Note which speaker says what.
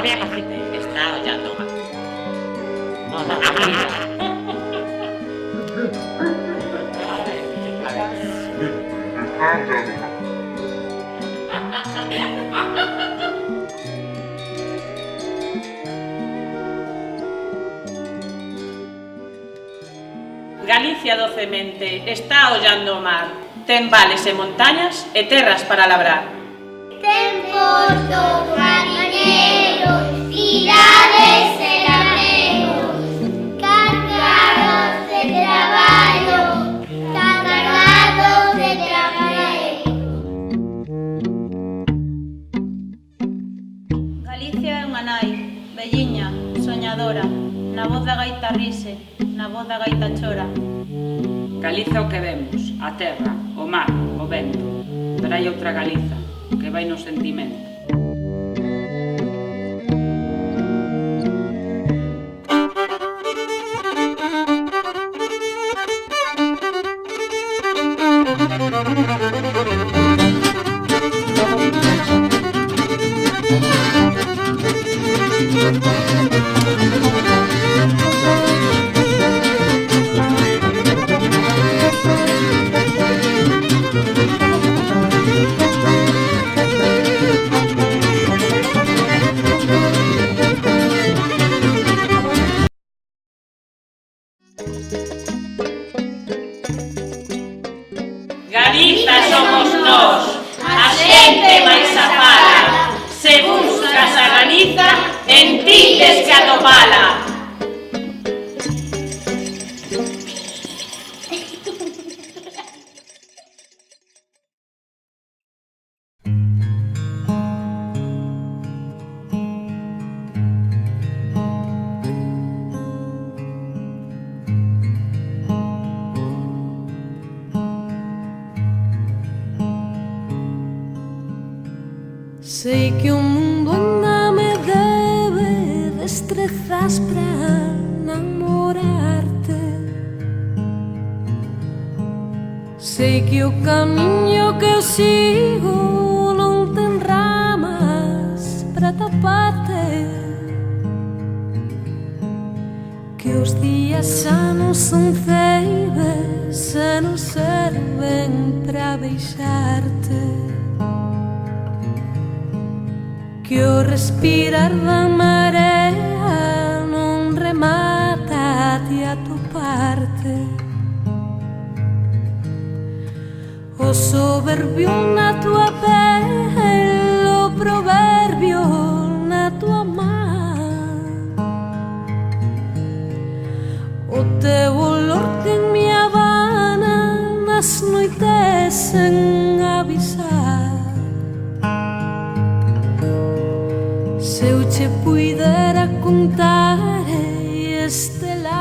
Speaker 1: había cosita.
Speaker 2: Está ollando mal.
Speaker 1: No, no, no.
Speaker 3: Galicia docemente está ollando o mar. Ten vales e montañas e terras para labrar.
Speaker 4: Ten portos, mariñeiros, cidades e lamegos, cargados de traballo, cargados de traballo.
Speaker 5: Galicia é unha nai, velliña, soñadora, na voz da gaita rise, na voz da gaita chora.
Speaker 6: Galiza o que vemos, a terra, o mar, o vento. Pero hai outra Galiza, que vai no sentimento.
Speaker 3: Galiza somos nós, a xente máis afala. Se buscas a Galiza, en ti tes que atopala.
Speaker 7: Sei que o mundo ainda me debe destrezas para namorarte. Sei que o camiño que eu sigo non ten ramas para taparte, que os días xa non son ceibes, xa non serven para deixarte, que o respirar da marea non remata de atoparte. O soberbio na tua pel, o proverbio na tua man, o teu olor que en me abana nas noites sen avisar. Se eu che puidera contar este lado